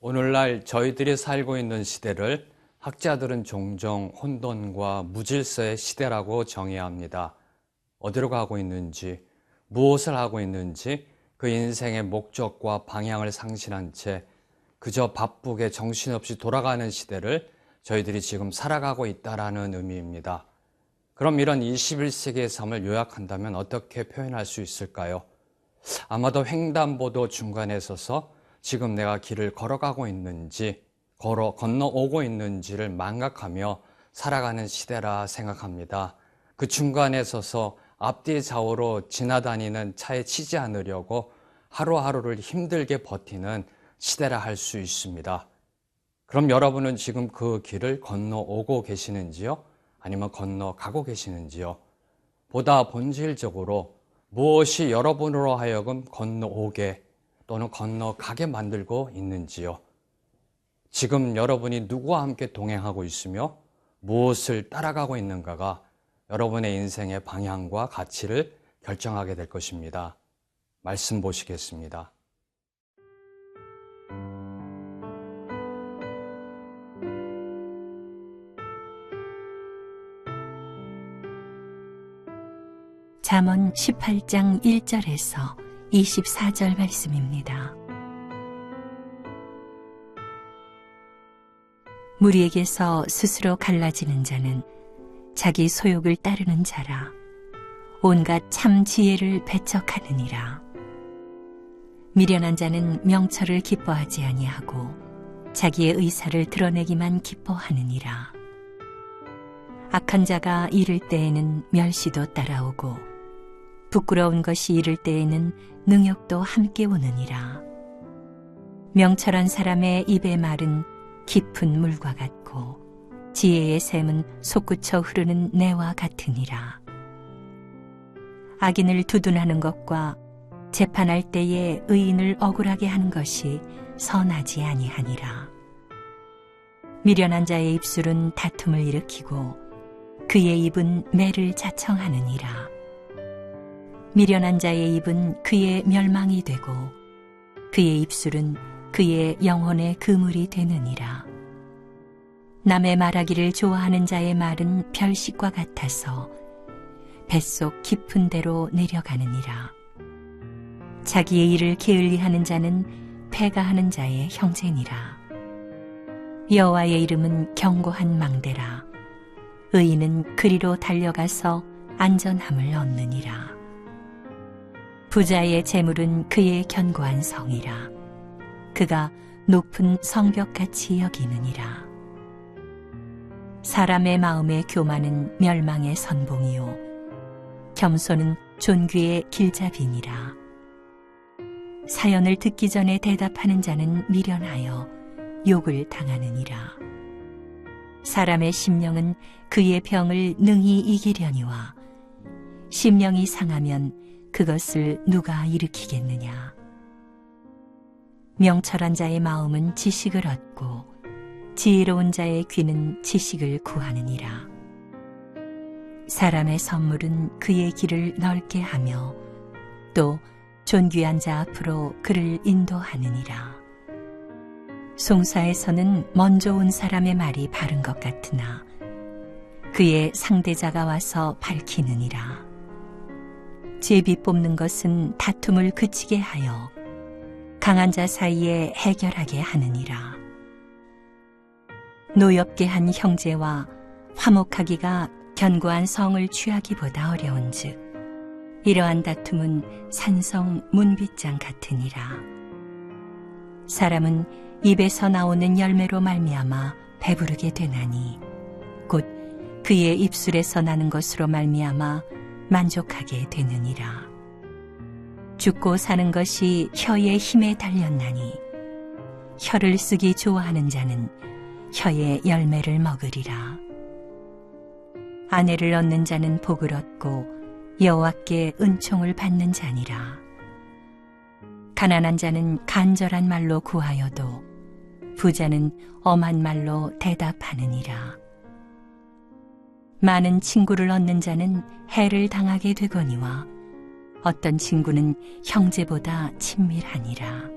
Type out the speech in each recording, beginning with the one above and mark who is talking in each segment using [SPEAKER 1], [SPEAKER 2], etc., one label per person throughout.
[SPEAKER 1] 오늘날 저희들이 살고 있는 시대를 학자들은 종종 혼돈과 무질서의 시대라고 정의합니다. 어디로 가고 있는지, 무엇을 하고 있는지 그 인생의 목적과 방향을 상실한 채 그저 바쁘게 정신없이 돌아가는 시대를 저희들이 지금 살아가고 있다는 의미입니다. 그럼 이런 21세기의 삶을 요약한다면 어떻게 표현할 수 있을까요? 아마도 횡단보도 중간에 서서 지금 내가 길을 걸어가고 있는지, 건너오고 있는지를 망각하며 살아가는 시대라 생각합니다. 그 중간에 서서 앞뒤 좌우로 지나다니는 차에 치지 않으려고 하루하루를 힘들게 버티는 시대라 할 수 있습니다. 그럼 여러분은 지금 그 길을 건너오고 계시는지요? 아니면 건너가고 계시는지요? 보다 본질적으로 무엇이 여러분으로 하여금 건너오게 또는 건너가게 만들고 있는지요? 지금 여러분이 누구와 함께 동행하고 있으며 무엇을 따라가고 있는가가 여러분의 인생의 방향과 가치를 결정하게 될 것입니다. 말씀 보시겠습니다.
[SPEAKER 2] 잠언 18장 1절에서 24절 말씀입니다. 무리에게서 스스로 갈라지는 자는 자기 소욕을 따르는 자라. 온갖 참 지혜를 배척하느니라. 미련한 자는 명철을 기뻐하지 아니하고 자기의 의사를 드러내기만 기뻐하느니라. 악한 자가 이를 때에는 멸시도 따라오고 부끄러운 것이 이를 때에는 능욕도 함께 오느니라. 명철한 사람의 입의 말은 깊은 물과 같고 지혜의 샘은 솟구쳐 흐르는 내와 같으니라. 악인을 두둔하는 것과 재판할 때에 의인을 억울하게 하는 것이 선하지 아니하니라. 미련한 자의 입술은 다툼을 일으키고 그의 입은 매를 자청하느니라. 미련한 자의 입은 그의 멸망이 되고 그의 입술은 그의 영혼의 그물이 되느니라. 남의 말하기를 좋아하는 자의 말은 별식과 같아서 뱃속 깊은 데로 내려가느니라. 자기의 일을 게을리하는 자는 패가하는 자의 형제니라. 여호와의 이름은 견고한 망대라. 의인은 그리로 달려가서 안전함을 얻느니라. 부자의 재물은 그의 견고한 성이라. 그가 높은 성벽같이 여기느니라. 사람의 마음의 교만은 멸망의 선봉이요 겸손은 존귀의 길잡이니라. 사연을 듣기 전에 대답하는 자는 미련하여 욕을 당하느니라. 사람의 심령은 그의 병을 능히 이기려니와 심령이 상하면 그것을 누가 일으키겠느냐. 명철한 자의 마음은 지식을 얻고 지혜로운 자의 귀는 지식을 구하느니라. 사람의 선물은 그의 길을 넓게 하며 또 존귀한 자 앞으로 그를 인도하느니라. 송사에서는 먼저 온 사람의 말이 바른 것 같으나 그의 상대자가 와서 밝히느니라. 제비 뽑는 것은 다툼을 그치게 하여 강한 자 사이에 해결하게 하느니라. 노엽게 한 형제와 화목하기가 견고한 성을 취하기보다 어려운즉 이러한 다툼은 산성 문빗장 같으니라. 사람은 입에서 나오는 열매로 말미암아 배부르게 되나니 곧 그의 입술에서 나는 것으로 말미암아 만족하게 되느니라. 죽고 사는 것이 혀의 힘에 달렸나니 혀를 쓰기 좋아하는 자는 혀의 열매를 먹으리라. 아내를 얻는 자는 복을 얻고 여호와께 은총을 받는 자니라. 가난한 자는 간절한 말로 구하여도 부자는 엄한 말로 대답하느니라. 많은 친구를 얻는 자는 해를 당하게 되거니와 어떤 친구는 형제보다 친밀하니라.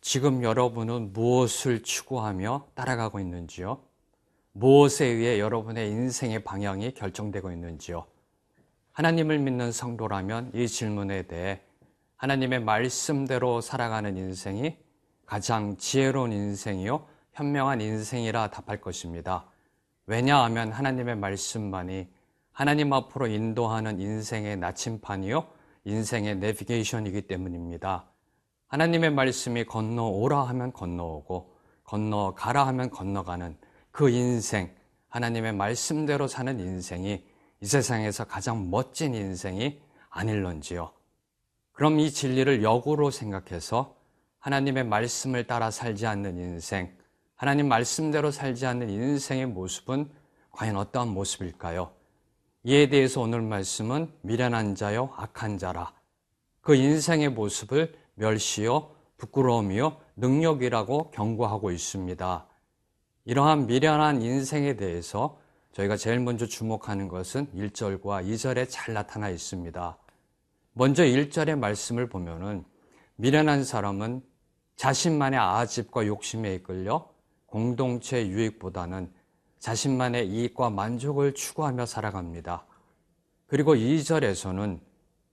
[SPEAKER 1] 지금 여러분은 무엇을 추구하며 따라가고 있는지요? 무엇에 의해 여러분의 인생의 방향이 결정되고 있는지요? 하나님을 믿는 성도라면 이 질문에 대해 하나님의 말씀대로 살아가는 인생이 가장 지혜로운 인생이요, 현명한 인생이라 답할 것입니다. 왜냐하면 하나님의 말씀만이 하나님 앞으로 인도하는 인생의 나침판이요, 인생의 내비게이션이기 때문입니다. 하나님의 말씀이 건너오라 하면 건너오고 건너가라 하면 건너가는 그 인생, 하나님의 말씀대로 사는 인생이 이 세상에서 가장 멋진 인생이 아닐런지요. 그럼 이 진리를 역으로 생각해서 하나님의 말씀을 따라 살지 않는 인생, 하나님 말씀대로 살지 않는 인생의 모습은 과연 어떠한 모습일까요? 이에 대해서 오늘 말씀은 미련한 자요 악한 자라, 그 인생의 모습을 멸시요 부끄러움이요 능력이라고 경고하고 있습니다. 이러한 미련한 인생에 대해서 저희가 제일 먼저 주목하는 것은 1절과 2절에 잘 나타나 있습니다. 먼저 1절의 말씀을 보면은 미련한 사람은 자신만의 아집과 욕심에 이끌려 공동체 유익보다는 자신만의 이익과 만족을 추구하며 살아갑니다. 그리고 2절에서는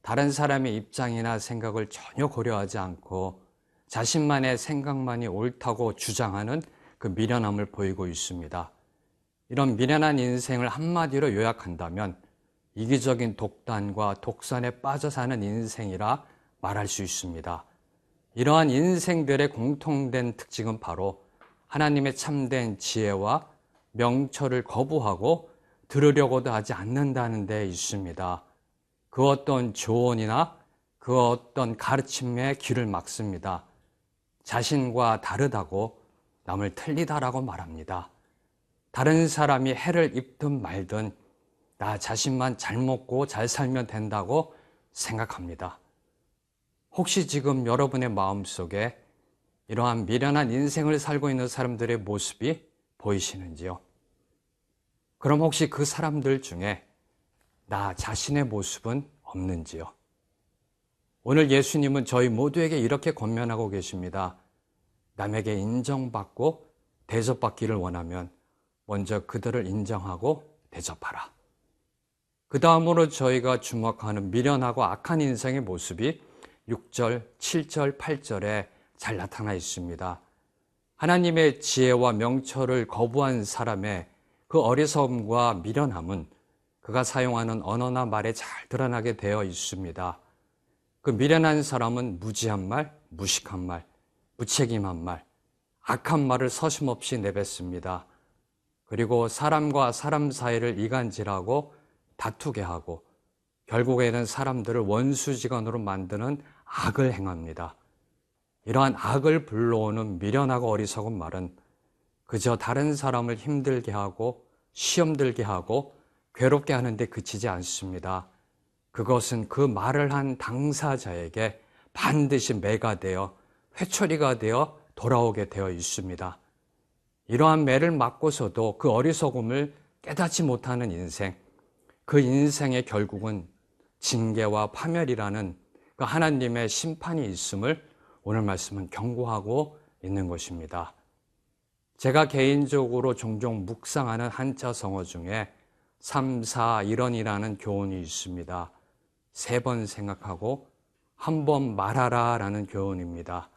[SPEAKER 1] 다른 사람의 입장이나 생각을 전혀 고려하지 않고 자신만의 생각만이 옳다고 주장하는 그 미련함을 보이고 있습니다. 이런 미련한 인생을 한마디로 요약한다면 이기적인 독단과 독선에 빠져 사는 인생이라 말할 수 있습니다. 이러한 인생들의 공통된 특징은 바로 하나님의 참된 지혜와 명철을 거부하고 들으려고도 하지 않는다는 데 있습니다. 그 어떤 조언이나 그 어떤 가르침에 귀를 막습니다. 자신과 다르다고 남을 틀리다라고 말합니다. 다른 사람이 해를 입든 말든 나 자신만 잘 먹고 잘 살면 된다고 생각합니다. 혹시 지금 여러분의 마음속에 이러한 미련한 인생을 살고 있는 사람들의 모습이 보이시는지요? 그럼 혹시 그 사람들 중에 나 자신의 모습은 없는지요? 오늘 예수님은 저희 모두에게 이렇게 권면하고 계십니다. 남에게 인정받고 대접받기를 원하면 먼저 그들을 인정하고 대접하라. 그 다음으로 저희가 주목하는 미련하고 악한 인생의 모습이 6절, 7절, 8절에 잘 나타나 있습니다. 하나님의 지혜와 명철을 거부한 사람의 그 어리석음과 미련함은 그가 사용하는 언어나 말에 잘 드러나게 되어 있습니다. 그 미련한 사람은 무지한 말, 무식한 말, 무책임한 말, 악한 말을 서슴없이 내뱉습니다. 그리고 사람과 사람 사이를 이간질하고 다투게 하고 결국에는 사람들을 원수지간으로 만드는 악을 행합니다. 이러한 악을 불러오는 미련하고 어리석은 말은 그저 다른 사람을 힘들게 하고 시험 들게 하고 괴롭게 하는데 그치지 않습니다. 그것은 그 말을 한 당사자에게 반드시 매가 되어 회초리가 되어 돌아오게 되어 있습니다. 이러한 매를 맞고서도 그 어리석음을 깨닫지 못하는 인생, 그 인생의 결국은 징계와 파멸이라는 그 하나님의 심판이 있음을 오늘 말씀은 경고하고 있는 것입니다. 제가 개인적으로 종종 묵상하는 한자 성어 중에 3, 4, 1원이라는 교훈이 있습니다. 3번 생각하고 한 번 말하라 라는 교훈입니다.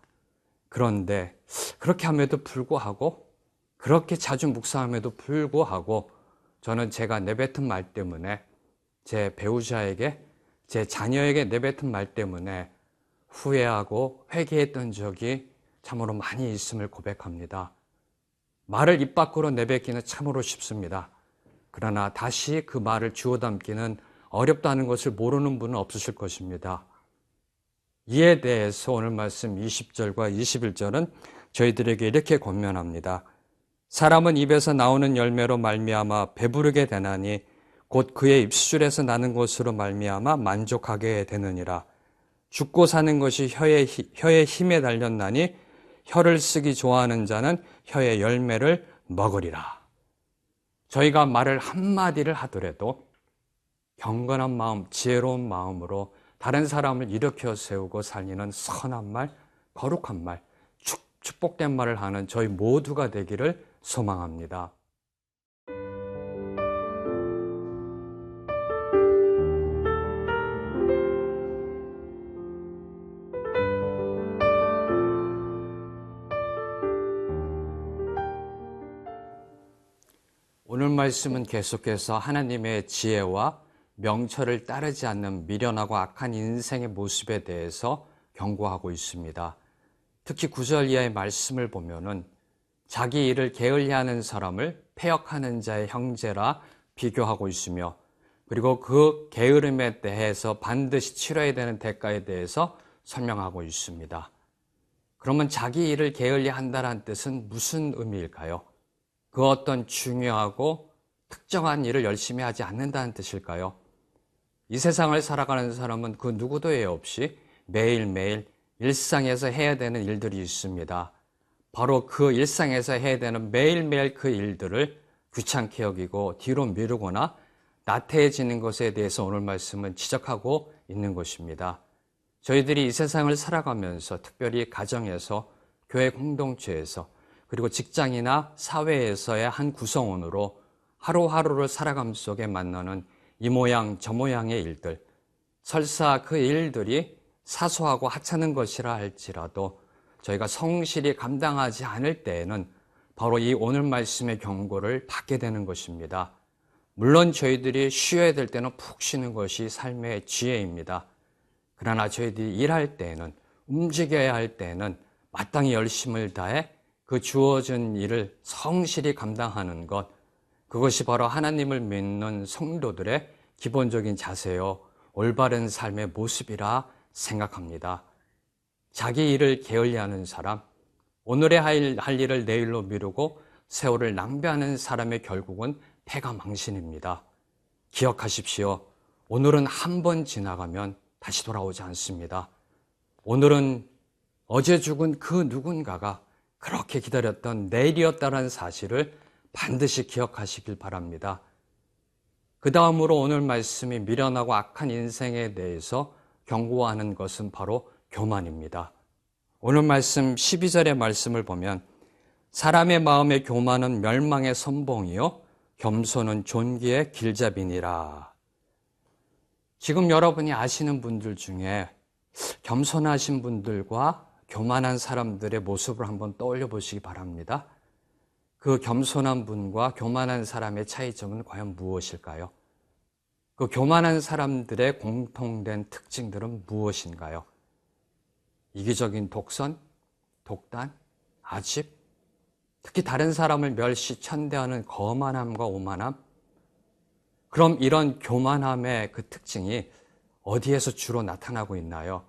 [SPEAKER 1] 그런데 그렇게 함에도 불구하고 그렇게 자주 묵상함에도 불구하고 저는 제가 내뱉은 말 때문에 제 배우자에게 제 자녀에게 내뱉은 말 때문에 후회하고 회개했던 적이 참으로 많이 있음을 고백합니다. 말을 입 밖으로 내뱉기는 참으로 쉽습니다. 그러나 다시 그 말을 주워 담기는 어렵다는 것을 모르는 분은 없으실 것입니다. 이에 대해서 오늘 말씀 20절과 21절은 저희들에게 이렇게 권면합니다. 사람은 입에서 나오는 열매로 말미암아 배부르게 되나니 곧 그의 입술에서 나는 것으로 말미암아 만족하게 되느니라. 죽고 사는 것이 혀의 힘에 달렸나니 혀를 쓰기 좋아하는 자는 혀의 열매를 먹으리라. 저희가 말을 한마디를 하더라도 경건한 마음, 지혜로운 마음으로 다른 사람을 일으켜 세우고 살리는 선한 말, 거룩한 말, 축복된 말을 하는 저희 모두가 되기를 소망합니다. 오늘 말씀은 계속해서 하나님의 지혜와 명철을 따르지 않는 미련하고 악한 인생의 모습에 대해서 경고하고 있습니다. 특히 9절 이하의 말씀을 보면은 자기 일을 게을리하는 사람을 패역하는 자의 형제라 비교하고 있으며, 그리고 그 게으름에 대해서 반드시 치러야 되는 대가에 대해서 설명하고 있습니다. 그러면 자기 일을 게을리한다는 뜻은 무슨 의미일까요? 그 어떤 중요하고 특정한 일을 열심히 하지 않는다는 뜻일까요? 이 세상을 살아가는 사람은 그 누구도 예 없이 매일매일 일상에서 해야 되는 일들이 있습니다. 바로 그 일상에서 해야 되는 매일매일 그 일들을 귀찮게 여기고 뒤로 미루거나 나태해지는 것에 대해서 오늘 말씀은 지적하고 있는 것입니다. 저희들이 이 세상을 살아가면서 특별히 가정에서, 교회 공동체에서, 그리고 직장이나 사회에서의 한 구성원으로 하루하루를 살아감 속에 만나는 이 모양 저 모양의 일들, 설사 그 일들이 사소하고 하찮은 것이라 할지라도 저희가 성실히 감당하지 않을 때에는 바로 이 오늘 말씀의 경고를 받게 되는 것입니다. 물론 저희들이 쉬어야 될 때는 푹 쉬는 것이 삶의 지혜입니다. 그러나 저희들이 일할 때에는, 움직여야 할 때에는 마땅히 열심을 다해 그 주어진 일을 성실히 감당하는 것, 그것이 바로 하나님을 믿는 성도들의 기본적인 자세요, 올바른 삶의 모습이라 생각합니다. 자기 일을 게을리하는 사람, 오늘의 할 일을 내일로 미루고 세월을 낭비하는 사람의 결국은 패가 망신입니다. 기억하십시오. 오늘은 한 번 지나가면 다시 돌아오지 않습니다. 오늘은 어제 죽은 그 누군가가 그렇게 기다렸던 내일이었다는 사실을 반드시 기억하시길 바랍니다. 그 다음으로 오늘 말씀이 미련하고 악한 인생에 대해서 경고하는 것은 바로 교만입니다. 오늘 말씀 12절의 말씀을 보면 사람의 마음의 교만은 멸망의 선봉이요 겸손은 존귀의 길잡이니라. 지금 여러분이 아시는 분들 중에 겸손하신 분들과 교만한 사람들의 모습을 한번 떠올려 보시기 바랍니다. 그 겸손한 분과 교만한 사람의 차이점은 과연 무엇일까요? 그 교만한 사람들의 공통된 특징들은 무엇인가요? 이기적인 독선, 독단, 아집, 특히 다른 사람을 멸시천대하는 거만함과 오만함. 그럼 이런 교만함의 그 특징이 어디에서 주로 나타나고 있나요?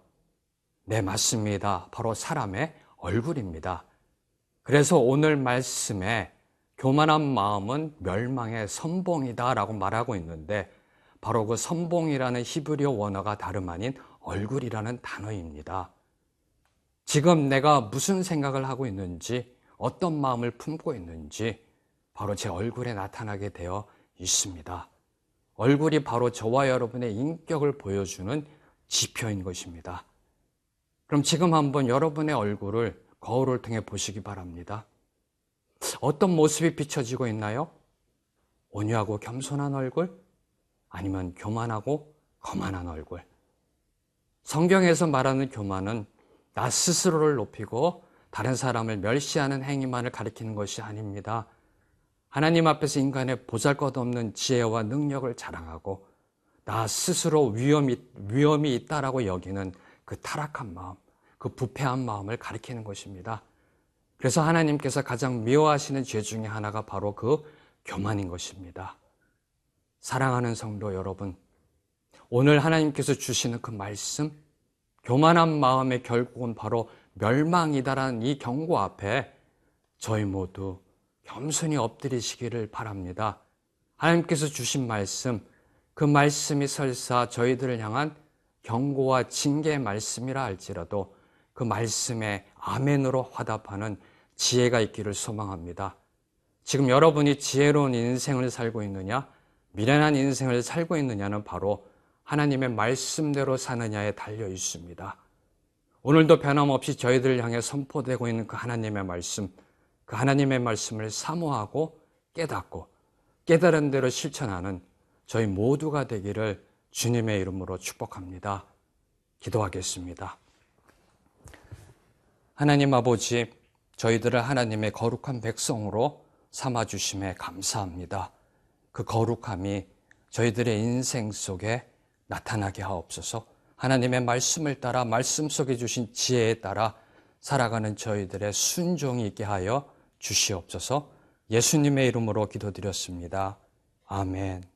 [SPEAKER 1] 네, 맞습니다. 바로 사람의 얼굴입니다. 그래서 오늘 말씀에 교만한 마음은 멸망의 선봉이다라고 말하고 있는데 바로 그 선봉이라는 히브리어 원어가 다름 아닌 얼굴이라는 단어입니다. 지금 내가 무슨 생각을 하고 있는지, 어떤 마음을 품고 있는지 바로 제 얼굴에 나타나게 되어 있습니다. 얼굴이 바로 저와 여러분의 인격을 보여주는 지표인 것입니다. 그럼 지금 한번 여러분의 얼굴을 거울을 통해 보시기 바랍니다. 어떤 모습이 비춰지고 있나요? 온유하고 겸손한 얼굴? 아니면 교만하고 거만한 얼굴? 성경에서 말하는 교만은 나 스스로를 높이고 다른 사람을 멸시하는 행위만을 가리키는 것이 아닙니다. 하나님 앞에서 인간의 보잘것없는 지혜와 능력을 자랑하고 나 스스로 위험이 있다라고 여기는 그 타락한 마음, 그 부패한 마음을 가리키는 것입니다. 그래서 하나님께서 가장 미워하시는 죄 중에 하나가 바로 그 교만인 것입니다. 사랑하는 성도 여러분, 오늘 하나님께서 주시는 그 말씀, 교만한 마음의 결국은 바로 멸망이다라는 이 경고 앞에 저희 모두 겸손히 엎드리시기를 바랍니다. 하나님께서 주신 말씀, 그 말씀이 설사 저희들을 향한 경고와 징계의 말씀이라 할지라도 그 말씀에 아멘으로 화답하는 지혜가 있기를 소망합니다. 지금 여러분이 지혜로운 인생을 살고 있느냐, 미련한 인생을 살고 있느냐는 바로 하나님의 말씀대로 사느냐에 달려 있습니다. 오늘도 변함없이 저희들을 향해 선포되고 있는 그 하나님의 말씀, 그 하나님의 말씀을 사모하고 깨닫고 깨달은 대로 실천하는 저희 모두가 되기를 주님의 이름으로 축복합니다. 기도하겠습니다. 하나님 아버지, 저희들을 하나님의 거룩한 백성으로 삼아주심에 감사합니다. 그 거룩함이 저희들의 인생 속에 나타나게 하옵소서. 하나님의 말씀을 따라 말씀 속에 주신 지혜에 따라 살아가는 저희들의 순종이 있게 하여 주시옵소서. 예수님의 이름으로 기도드렸습니다. 아멘.